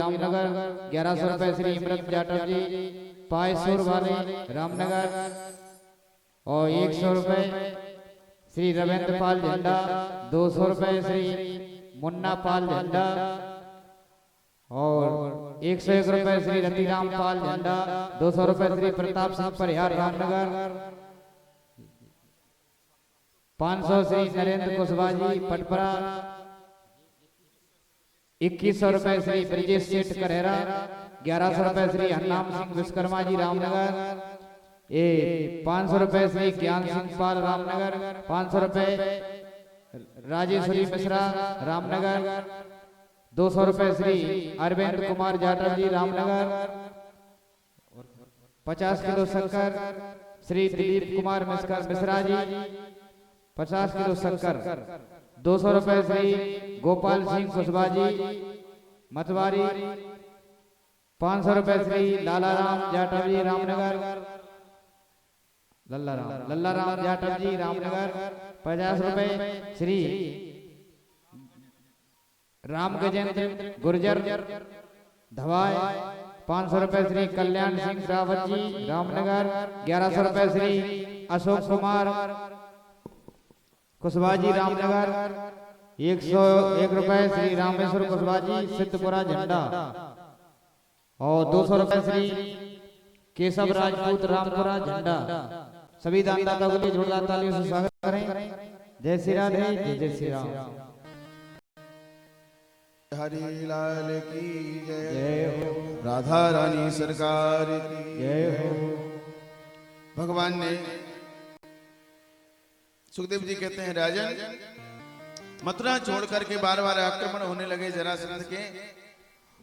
रामनगर 1100 रुपए श्री इमरत जाटव जी पायसुर वाले रामनगर और 100 रुपए श्री रविंद्र पाल झंडा 200 रुपए श्री मुन्ना पाल झंडा और 101 रुपए श्री रतिराम पाल झंडा 200 रुपए श्री प्रताप सिंह परिहार रामनगर 500 श्री नरेंद्र कुशवाहा जी पटपरा 2100 रुपए श्री ब्रजेश सेठ करेरा 1100 रुपए श्री हरनाम सिंह विश्वकर्मा जी रामनगर 500 रुपए श्री ज्ञान सिंह पाल रामनगर 500 रुपए राजेश्वरी मिश्रा रामनगर 200 रुपए श्री अरविंद कुमार जाटव जी रामनगर 50 किलो शक्कर श्री दिलीप कुमार मिश्रा जी 50 किलो शक्कर 200 रुपए श्री गोपाल सिंह कुशवाहा जी मतवारी 500 रुपए श्री लालाराम जाटव जी रामनगर लल्लाराम जाटव जी रामनगर 50 रुपए श्री राम गजेंद्र गुर्जर धवाय 500 रुपए श्री कल्याण सिंह रावत जी रामनगर 1100 रुपए श्री अशोक कुमार कुशवाहा जी रामनगर 101 रुपए श्री रामेश्वर कुशवाहा जी सिद्धपुरा झंडा और 200 रुपए श्री केशव राजपूत रामपुरा झंडा। सभी दानदाता को लिए जोरदार तालियों से स्वागत करें। जय श्री राधे जय श्री राम। हरि लाल की जय हो, राधा रानी सरकार की जय हो। भगवान ने सुखदेव जी कहते हैं राजन मथुरा छोड़ करके बार बार आक्रमण होने लगे जरासंध के,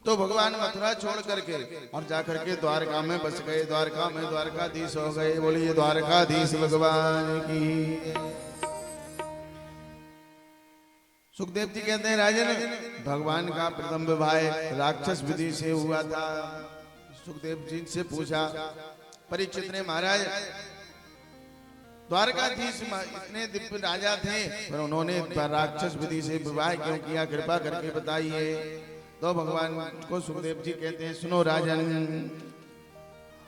तो भगवान मथुरा छोड़ करके और जाकर के द्वारका में बस गए, द्वारका में द्वारकाधीश हो गए। बोलिए द्वारकाधीश भगवान की। सुखदेव जी कहते हैं राजन भगवान का प्रथम विवाह राक्षस विधि से हुआ था। सुखदेव जी से पूछा, परीक्षित ने महाराज द्वारकाधीश इतने दिव्य राजा थे पर उन्होंने राक्षस विधि से विवाह क्यों किया, कृपा करके बताइए। तो भगवान को सुखदेव जी कहते हैं सुनो राजन,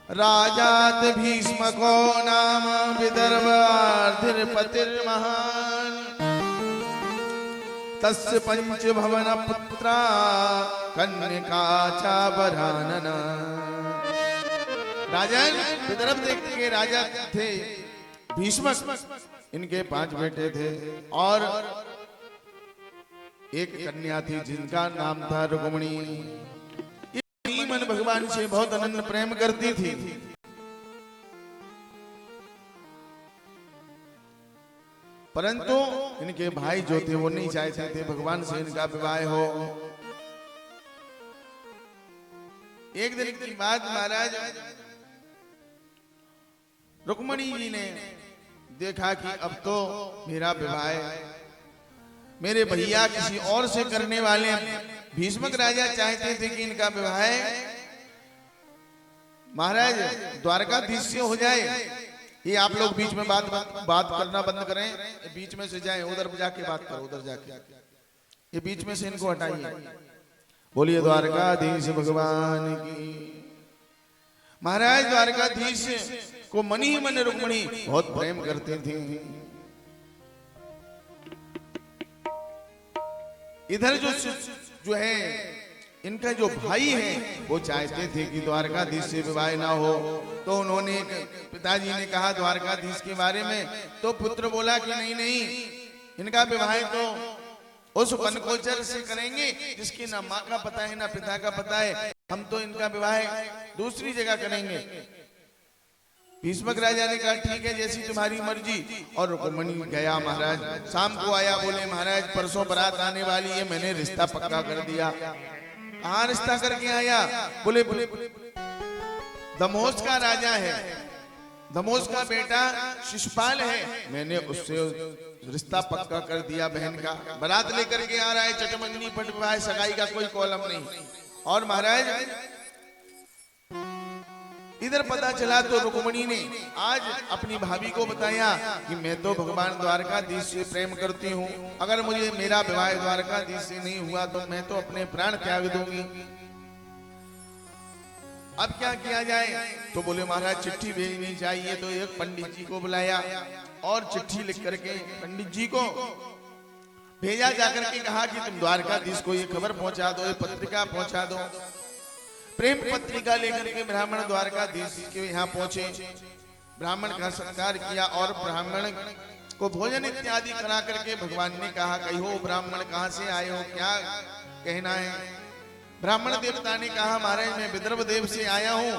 राजात भीष्म को नाम विदर्भाधिपतिर महान तस्य पंच भवन पुत्रा कन्या चाबरानना। राजन विदर्भ देश के राजा थे भीष्म, इनके 5 बेटे थे और एक कन्या थी जिनका नाम था रुक्मिणी। ये मन भगवान से बहुत अनन्य प्रेम करती थी। परंतु इनके भाई जो थे वो नहीं चाहते थे भगवान से इनका विवाह हो। एक दिन की बात महाराज रुक्मिणी जी ने देखा कि अब तो मेरा विवाह मेरे भैया किसी और से करने वाले। भीष्मक राजा चाहते थे कि इनका विवाह महाराज द्वारकाधीश से हो जाए। ये आप लोग बीच में बात करना बंद करें, बीच में से जाएं, उधर जाके बात करो, उधर जाके ये बीच में से इनको हटाइए। बोलिए द्वारकाधीश भगवान की। महाराज द्वारकाधीश को मन ही मन रुक्मिणी बहुत प्रेम करते थे। इधर जो है इनका जो भाई है वो चाहते थे कि द्वारकाधीश से विवाह ना हो। तो उन्होंने पिताजी ने कहा द्वारकाधीश के बारे में, तो पुत्र बोला कि नहीं नहीं इनका विवाह तो उस वनकोचर से करेंगे जिसकी ना माँ का पता है ना पिता का पता है, हम तो इनका विवाह दूसरी जगह करेंगे। भीष्मक राजा ने कहा ठीक है जैसी तुम्हारी मर्जी। और रुक्मिणी गया महाराज, शाम को आया, बोले महाराज परसों बारात आने वाली है, मैंने रिश्ता पक्का कर दिया। कहाँ रिश्ता करके आया? बोले दमोस का राजा है, दमोस का बेटा शिशुपाल है, मैंने उससे रिश्ता पक्का कर दिया बहन का। बारात लेकर के आ रहा है, चटमंगनी पट विवाह सगाई का कोई कॉलम नहीं। और महाराज इधर पता चला तो रुक्मिणी ने आज अपनी भाभी को बताया कि मैं तो भगवान द्वारकाधीश से प्रेम करती हूँ, अगर मुझे मेरा विवाह द्वारकाधीश से नहीं हुआ तो मैं तो अपने प्राण त्याग दूंगी। अब क्या किया जाए? तो बोले महाराज चिट्ठी भेजनी चाहिए। तो एक पंडित जी को बुलाया और चिट्ठी लिख करके पंडित जी को भेजा, जाकर के कहा कि तुम द्वारकाधीश को ये खबर पहुंचा दो, ये पत्रिका पहुंचा दो। प्रेम पत्रिका लेकर के ब्राह्मण द्वारकाधीश के यहाँ पहुंचे, ब्राह्मण का सत्कार किया और ब्राह्मण को भोजन इत्यादि करा करके भगवान ने कहा, कहो ब्राह्मण कहाँ से आए हो, क्या कहना है? ब्राह्मण देवता ने कहा, महाराज मैं विदर्भ देव से आया हूँ,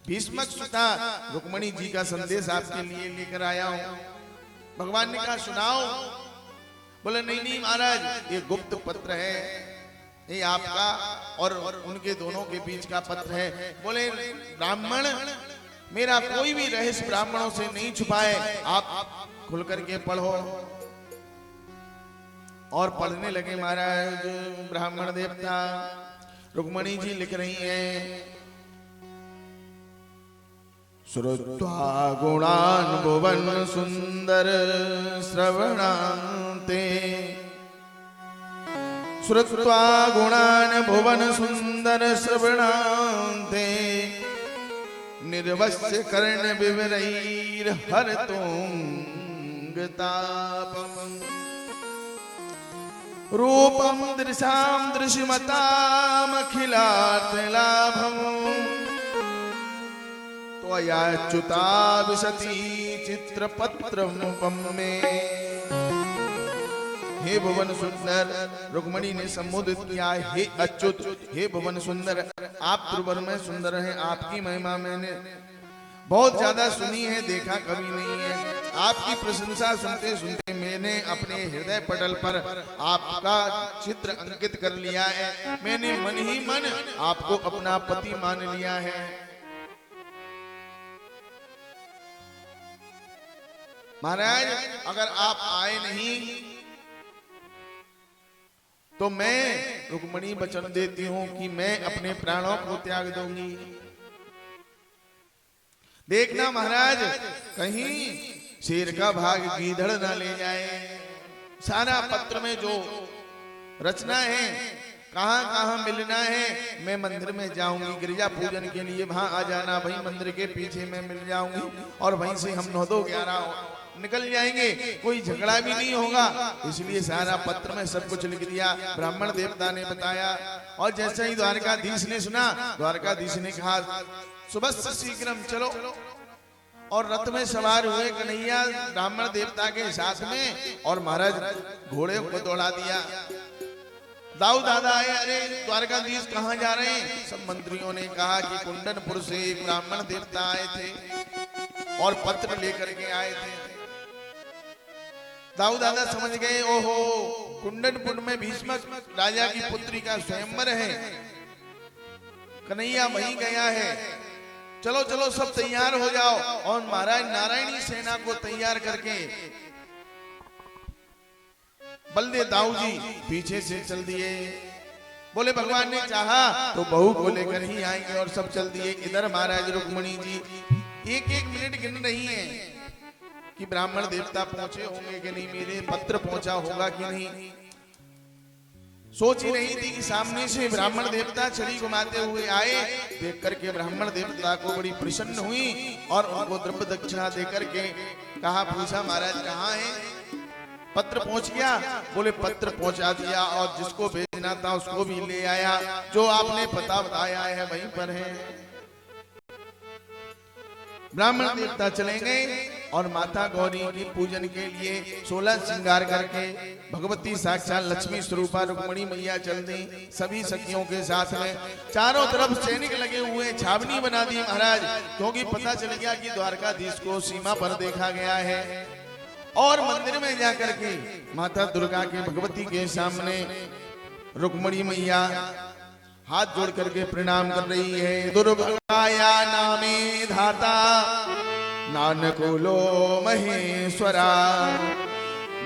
भीष्मक सुता रुक्मणी जी का संदेश आपके लिए लेकर आया हूँ। भगवान ने कहा सुनाओ। बोले नहीं नहीं महाराज ये गुप्त पत्र है, ये आपका और उनके दोनों के बीच का पत्र है। बोले ब्राह्मण मेरा कोई भी रहस्य ब्राह्मणों से नहीं छुपाए, आप खुल करके पढ़ो। और पढ़ने लगे महाराज ब्राह्मण देवता। रुक्मणी जी लिख रही हैं, श्रुत्वा गुणान् भुवन सुंदर श्रवणान्ते, श्रुत्वा गुणान् भुवन सुंदर श्रवणान्ते, निर्वस्य कर्ण विवरैर् हरतुंग तापम्, रूपम दृशाम दृश्यमताम अखिलार्थ लाभम्, त्वयाच्युता विशति चित्रपत्रमुपम में। हे भुवन सुंदर, रुक्मणी ने संबोधित किया, हे अच्युत, हे भुवन सुंदर, आप त्रिभुवन में सुंदर हैं, आपकी महिमा मैंने बहुत ज्यादा सुनी है, देखा कभी नहीं है। आपकी प्रशंसा सुनते सुनते मैंने अपने हृदय पटल पर आपका चित्र अंकित कर लिया है। मैंने मन ही मन आपको अपना पति मान लिया है। महाराज अगर आप आए नहीं तो मैं रुक्मणी वचन देती हूं कि मैं अपने प्राणों को त्याग दूंगी। देखना महाराज कहीं शेर का भाग गीदड़ ना ले जाए। सारा पत्र में जो रचना है, कहां कहां मिलना है, मैं मंदिर में जाऊंगी गिरजा पूजन के लिए, वहां आ जाना, वहीं मंदिर के पीछे मैं मिल जाऊंगी और वहीं से हम 9-2-11 निकल जाएंगे, कोई झगड़ा भी नहीं होगा। इसलिए सारा पत्र में सब कुछ लिख दिया। ब्राह्मण देवता ने बताया और जैसे ही द्वारकाधीश ने सुना, द्वारकाधीश ने कहा सुबह से शीघ्रम चलो, और रथ में सवार हुए कन्हैया ब्राह्मण देवता के साथ में, और महाराज घोड़े को दौड़ा दिया। दाऊ दादा आए, अरे द्वारकाधीश कहाँ जा रहे हैं? सब मंत्रियों ने कहा कि कुंडनपुर से एक ब्राह्मण देवता आए थे और पत्र लेकर के आए थे। दाऊ दादा समझ गए, ओहो कुंडनपुर में भीष्मक राजा की पुत्री का स्वयंवर है, कन्हैया वहीं गया है, चलो चलो सब तैयार हो जाओ। और महाराज नारायणी सेना को तैयार करके बलदेव दाऊ जी पीछे से चल दिए। बोले भगवान ने चाहा तो बहू को लेकर ही आएंगे, और सब चल दिए। इधर महाराज रुक्मणी जी एक एक मिनट गिन रही हैं कि ब्राह्मण देवता पहुंचे होंगे कि नहीं, मेरे पत्र पहुंचा होगा कि नहीं। सोच ही रही थी कि सामने से ब्राह्मण देवता छड़ी घुमाते हुए आए। देख करके ब्राह्मण देवता को बड़ी प्रसन्न हुई और उनको द्रव्य दक्षिणा देकर के कहा, पूछा महाराज कहाँ है? पत्र पहुंच गया? बोले पत्र पहुंचा दिया और जिसको भेजना था उसको भी ले आया, जो आपने पता बताया है वहीं पर है। ब्राह्मण देवता चले गए और माता गौरी की पूजन के लिए 16 श्रृंगार करके भगवती साक्षात लक्ष्मी स्वरूपा रुक्मणी मैया चल दी सभी सखियों के साथ में। चारों तरफ सैनिक लगे हुए, छावनी बना दी महाराज, क्योंकि पता चल गया कि द्वारकाधीश को सीमा पर देखा गया है। और मंदिर में जाकर के माता दुर्गा के भगवती के सामने रुक्मणी मैया हाथ जोड़ करके प्रणाम कर रही है। दुर्गाया नामे धाता नानकुलो महेश्वरा,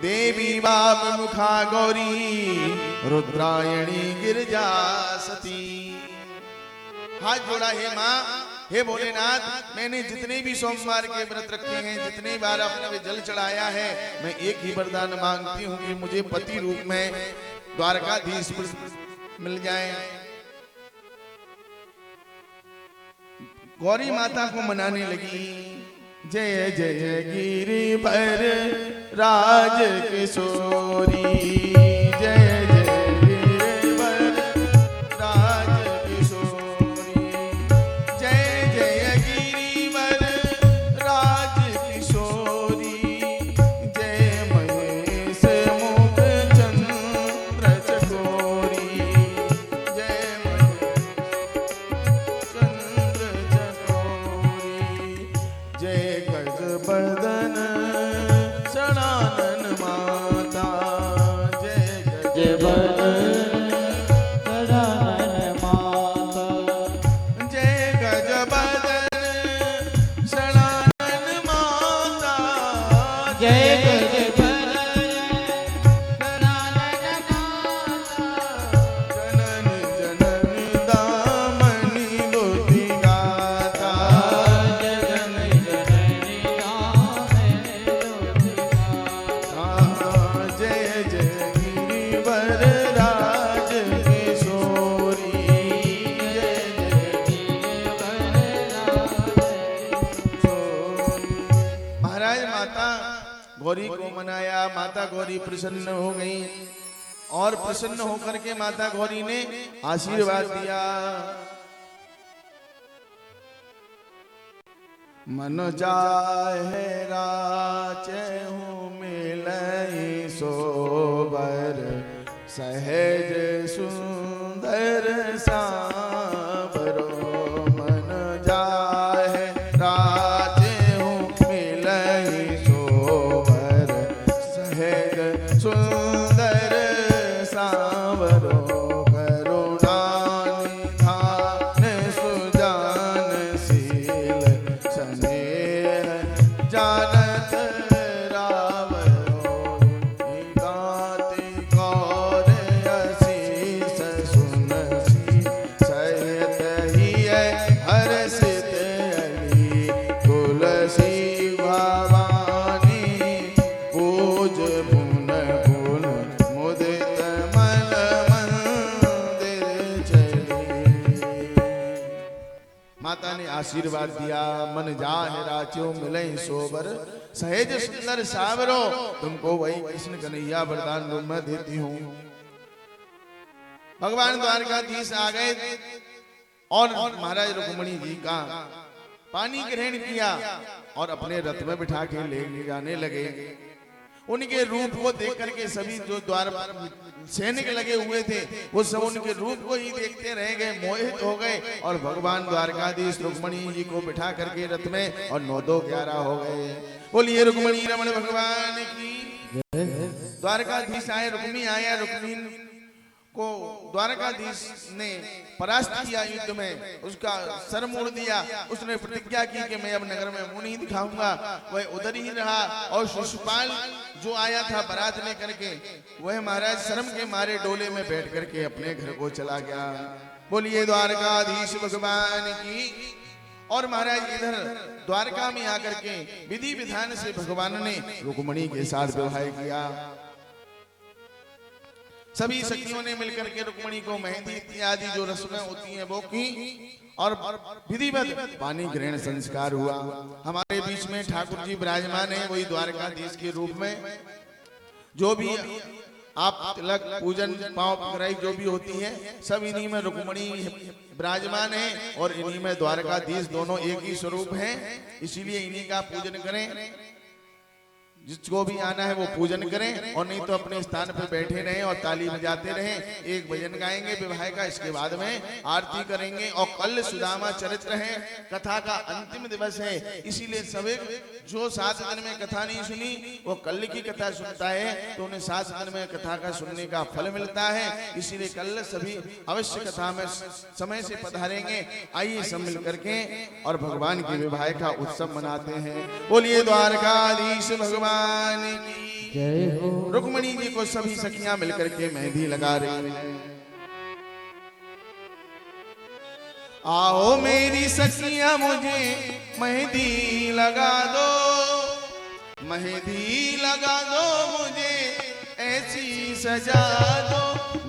देवी बाप मुखा गौरी रुद्रायणी गिरजा सती। हाथ जोड़ा, हे माँ, हे भोलेनाथ, मैंने जितने भी सोमवार के व्रत रखे हैं, जितने बार आपने जल चढ़ाया है, मैं एक ही वरदान मांगती हूँ कि मुझे पति रूप में द्वारकाधीश मिल जाए। गौरी माता को मनाने लगी। जय जय गिरिवर राज किशोरी, जय जय गिरिवर राज किशोरी, जय जय गिरिवर राज किशोरी, जय महेश मुख चंद्र चकोरी, जय महेश चंद्र चकोरी, जय गज बदन सनातन माता, जय गज बदन सदानंद माता, जय गज बदन सनातन माता, जय गज बदन सदानंद माता, जननी जननी दामनी लोती गाता, जननी जननी दामनी लोती गाता, जय जय गिरिवर राज किशोरी, जय जय महाराज माता गौरी को मनाया। माता गौरी प्रसन्न हो गई और प्रसन्न होकर के माता गौरी ने आशीर्वाद दिया। मन जाहे राचे हूँ मिलई सोबर, सहज सुंदर सांवरो, मन जाहे राचे हूँ मिलई सोबर, सहज सुंदर सांवरो, करुणा निधान सुजान शील, स्नेह जानत रावरो, गाति गौर आशीष सुनसी, सहित हिय हर्षित अली, तुलसी भवानी पूज पुन पुन, मुदित मन मंदिर चली। माता ने आशीर्वाद दिया। मन जाहे राच्यो मिले सोबर, सहेज सुंदर सावरो, तुमको वही कृष्ण कन्हैया वरदान रूप में देती हूँ। भगवान द्वारकाधीश आ गए और महाराज रुक्मणी जी का पानी ग्रहण किया और अपने रथ में बिठा के ले जाने लगे। उनके रूप को देख करके सभी जो द्वार सैनिक लगे हुए थे वो सब उनके रूप को ही देखते रह गए, मोहित हो गए और भगवान द्वारकाधीश रुक्मणी जी को बिठा करके रथ में और 9-2-11 हो गए। बोलिए रुक्मणी रमण भगवान की। द्वारकाधीश आए, रुक्मी आया, रुक्मी को द्वारकाधीश ने परास्त किया युद्ध में, उसका सर मोड़ दिया। उसने प्रतिज्ञा की कि मैं अब नगर में मुंह नहीं दिखाऊंगा। वह उधर ही रहा और शिशुपाल जो आया था बारात लेकर के, वह महाराज शर्म के मारे डोले में बैठ करके अपने घर को चला गया। बोलिए द्वारकाधीश भगवान की। और महाराज इधर द्वारका में आकर के विधि विधान से भगवान ने रुक्मणी के साथ विवाह किया। सभी सखियों ने मिलकर के रुक्मणी को मेहंदी इत्यादि जो रस्में होती हैं वो की और विधिवत पानी ग्रहण संस्कार हुआ। हमारे बीच में ठाकुर जी विराजमान है, वही द्वारकाधीश के रूप में। जो भी आप तिलक पूजन पांव पकड़ाई जो भी होती है सब इन्हीं में रुक्मणी विराजमान है और इन्हीं में द्वारकाधीश, दोनों एक ही स्वरूप हैं। इसीलिए इन्हीं का पूजन करें। जिसको भी आना है वो पूजन करें और नहीं तो अपने स्थान पर बैठे रहें और ताली बजाते रहें। एक भजन गाएंगे विवाह का, इसके बाद में आरती करेंगे। और कल सुदामा चरित्र है, कथा का अंतिम दिवस है, इसीलिए सभी जो 7 दिन में कथा नहीं सुनी वो कल की कथा सुनता है तो उन्हें 7 दिन में कथा का सुनने का फल मिलता है। इसीलिए कल सभी अवश्य कथा में समय से पधारेंगे। आइए सब मिल करके और भगवान के विवाह का उत्सव मनाते हैं। बोलिए द्वारकाधीश भगवान की जय हो। रुक्मणी जी को सभी सखियां मिलकर के मेहंदी लगा रही हैं। आओ मेरी सखियां मुझे मेहंदी लगा दो, मेहंदी लगा दो मुझे ऐसी सजा दो,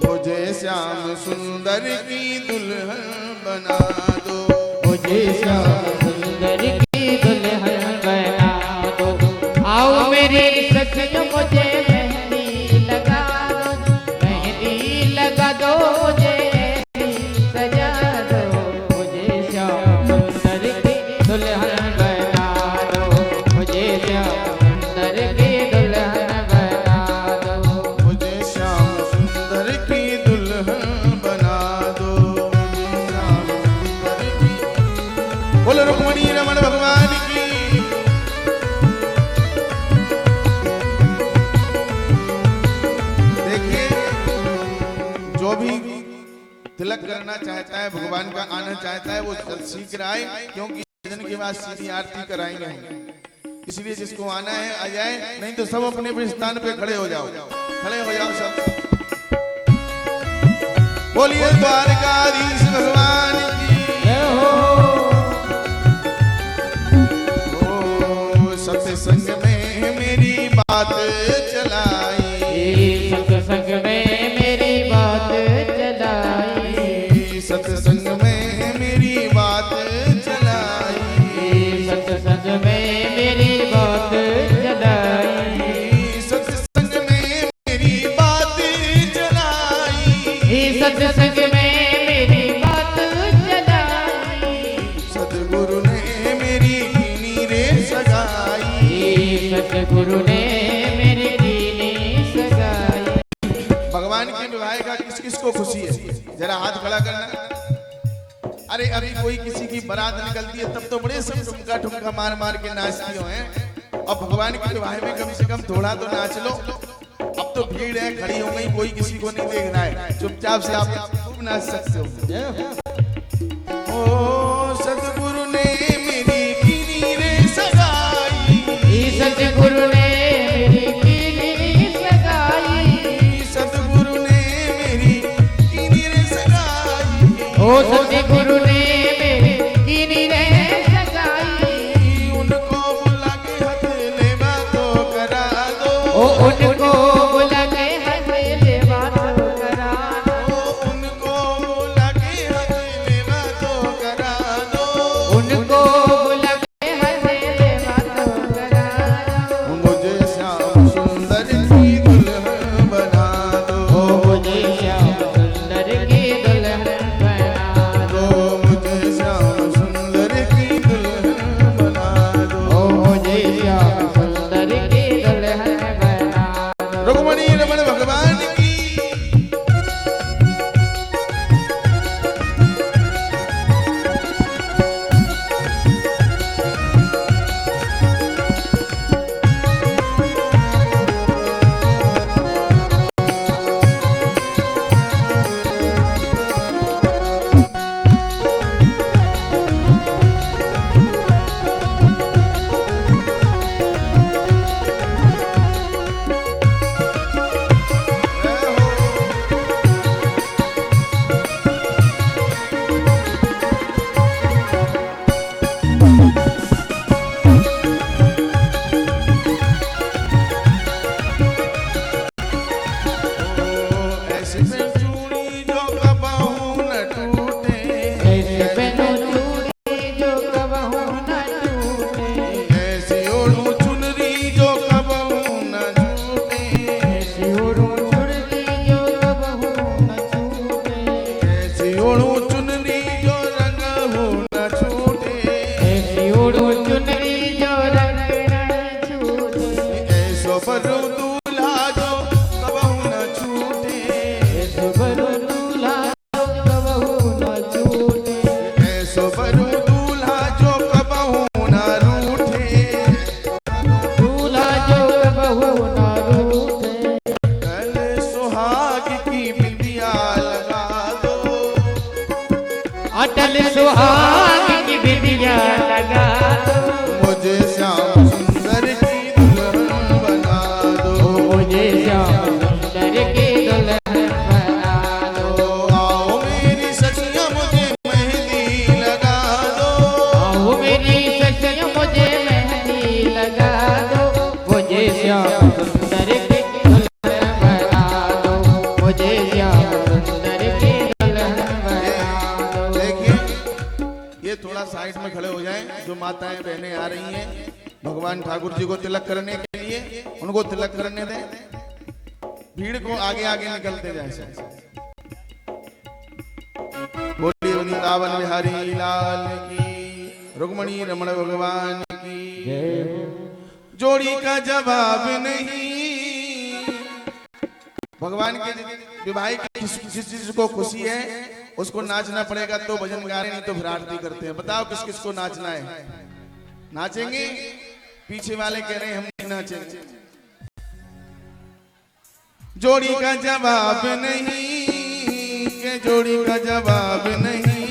मुझे श्याम सुंदर की दुल्हन बना दो, मुझे श्याम सुंदर की दुल्हन बना दो। आओ मेरी सखियों मुझे मेहंदी लगा दो, मेहंदी लगा दो, मुझे सजा दो। मुझे श्याम सुंदर की दुल्हन बना दो, मुझे श्याम सुंदर की दुल्हन बना दो। मुझे श्याम सुंदर की दुल्हन बना दो। बोलो रुक्मणी रमण भगवान की। देखिए, जो भी तिलक करना चाहता है, भगवान का आना चाहता है, वो शीघ्र आए, क्योंकि भजन के बाद सीधी आरती कराएंगे हम। इसलिए जिसको आना है आ जाए, नहीं तो सब अपने अपने स्थान पे खड़े हो जाओ, खड़े हो जाओ सब। बोलिए द्वारकाधीश भगवान की जय हो। सत्संग में मेरी बात चलाई, सत्संग में मेरी बात चलाई, सत्संग में मेरी बात चलाई, सत्संग में मेरी बात चलाई, सत्संग में मेरी बात चलाई, सत्संग में मेरी बात चलाई। सतगुरु ने मेरी नीरे सगाई, सतगुरु ने मेरी कीनी सगाई। भगवान के विवाह का किस किस को खुशी है? जरा हाथ खड़ा करना। अरे अभी कोई किसी की बारात निकलती है तब तो बड़े सब ठुमका ठुमका मार मार के नाचती हो हैं, और भगवान के विवाह में कम से कम थोड़ा तो नाच लो। अब तो भीड़ है, खड़ी हो गई, कोई किसी को नहीं देख रहा है, चुपचाप से आप खूब नाच सकते हो। ओ सतगुरु ने मेरी कीनी रे सगाई, सतगुरु ने मेरी कीनी सगाई, सतगुरु ने मेरी कीनी रे सगाई, ओ सतगुरु ने मेरी कीनी रे सगाई। उनको बुला के हाथ ले बातों करा दो, ओ उनको बुला के हाथ ले बातों करा दो, उनको बुला के हाथ ले बातों करा दो, उनको बुला के हाथ ले बातों करा दो। मुझे श्याम सुंदर की दुल्हन बना दो, मुझे श्याम सुंदर की दुल्हन बना दो, मुझे श्याम सुंदर की दुल्हन बना दो, मुझे श्याम सुंदर की दुल्हन बना दो। रुक्मणी रमण भगवान की। ऐसे में चूड़ी जो कबहू न टूटे, ऐसे पहनो चूड़ी जो कबहू न टूटे, ऐसे ओढ़ू चुनरी जो कबहू न छूटे, ऐसी ओढ़ू चुनरी जो कबहू न छूटे, ऐसे ओढ़ू चुनरी जो रंगहू न छूटे, ऐसी ओढ़ू चुनरी जो रंग न छूटे, ऐसो बरू दूल्हा जो कबहू न छूटे, ऐसो बरू दूल्हा जो कबहू न छूटे, ऐसो बरू दूल्हा जो कबहू न रूठे, दूल्हा जो कबहू न रूठे। कल सुहाग की बिंदिया लगा दो, अटल सुहाग की बिंदिया लगा दो, मुझे श्याम सुंदर की दुल्हन बना दो, मुझे श्याम सुंदर की दुल्हन बना दो। आओ मेरी सखियां मुझे मेहंदी लगा दो, आओ मेरी सखियों मुझे मेहंदी लगा दो, मुझे श्याम सुंदर की दुल्हन बना दो, मुझे श्याम सुंदर की दुल्हन बना दो। देखिए ये ये थोड़ा साइड में खड़े हो जाएं, जो माताएं बहनें आ रही हैं भगवान ठाकुर जी को तिलक करने के लिए, उनको तिलक करने दें। भीड़ को आगे आगे निकलते जाए। बोलिए वृंदावन बिहारी लाल की, रुक्मणी रमण भगवान की। जोड़ी का जवाब नहीं, भगवान के विवाह की जिस चीज को खुशी है उसको नाचना पड़ेगा, तो भजन गा रहे, नहीं तो फिर आरती करते हैं। बताओ किस किस को नाचना है? नाचेंगे? पीछे वाले कह रहे हैं हम नहीं नाचेंगे। जोड़ी का जवाब नहीं, के जोड़ी का जवाब नहीं,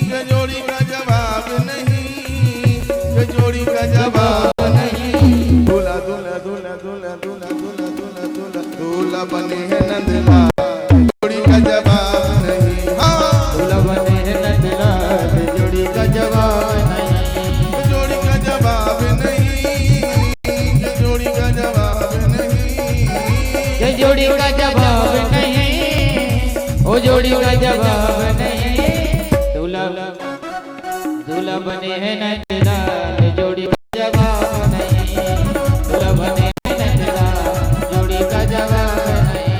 के जोड़ी का जवाब नहीं, के जोड़ी का जवाब नहीं। दूल्हा दूल्हा दूल्हा दूल्हा दूल्हा दूल्हा दूल्हा दूल्हा दूल्हा बने हैं नंदलाल, जोड़ी का जवाब नहीं। हाँ दूल्हा बने हैं नंदलाल, जोड़ी का जवाब नहीं, जोड़ी का जवाब नहीं, जोड़ी का जवाब नहीं, जोड़ी का जवाब नहीं, ओ जोड़ी का जवाब नहीं। दूल्हा बने हैं नंदलाल, जोड़ी का जवाब नहीं, दूल्हा बने हैं नंदलाल, जोड़ी का जवाब नहीं।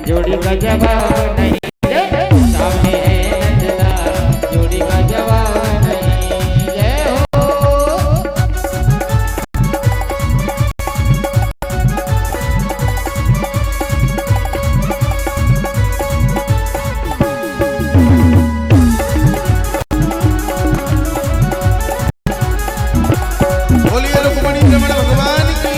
जोड़ी का जवाब नहीं, सामने है नंदलाल, जोड़ी का जवाब नहीं। जय हो बोलिए रुक्मणी रमण भगवान की।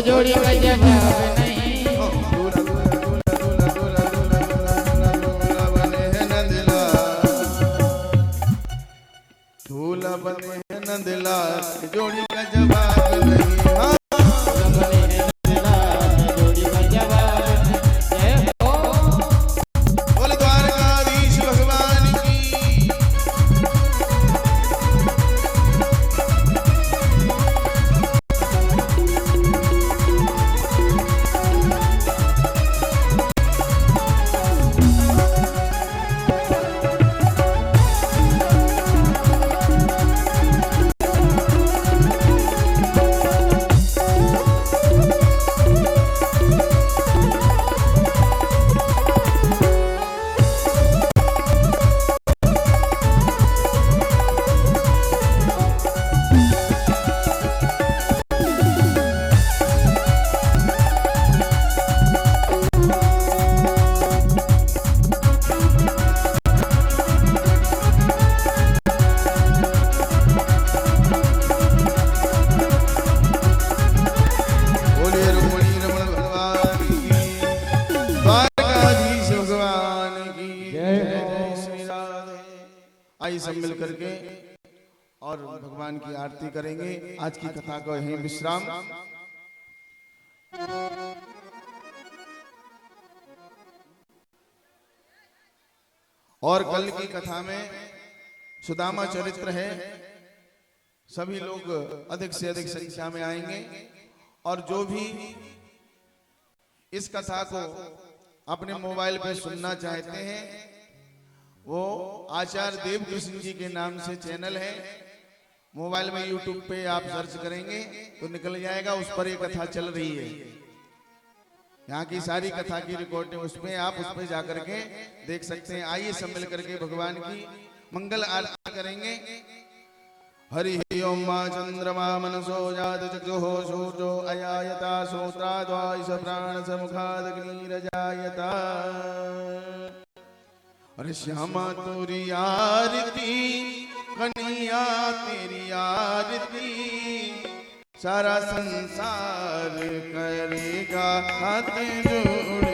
जोड़ी का जवाब नहीं। दूल्हा दूल्हा दूल्हा दूल्हा दूल्हा दूल्हा बने हैं नंदलाल, दूल्हा बने हैं नंदलाल, जोड़ी का जवाब नहीं। हाँ आइए सब मिल करके और भगवान की आरती करेंगे। आज की कथा को यहीं विश्राम। और कल की कथा में सुदामा चरित्र है। सभी लोग अधिक से अधिक संख्या में आएंगे और जो भी इस कथा को अपने मोबाइल पे सुनना चाहते हैं वो आचार्य देवकृष्ण जी के नाम से चैनल है। मोबाइल में यूट्यूब पे आप सर्च करेंगे तो निकल जाएगा, उस पर ये कथा चल रही है। यहाँ की सारी कथा की रिकॉर्डिंग उसमें आप उस पर जाकर के देख सकते हैं। आइए सब मिल करके भगवान की मंगल आरती करेंगे। हरि ओम मा चंद्रमा मनसो जात चक्षुः सूर्यो अयायता श्रोत्राद्वाइस प्राण समुखादग्निरजायता। अरे श्यामा तोरी आरती कन्हैया तेरी आरती, सारा संसार करेगा हाथ जोड़।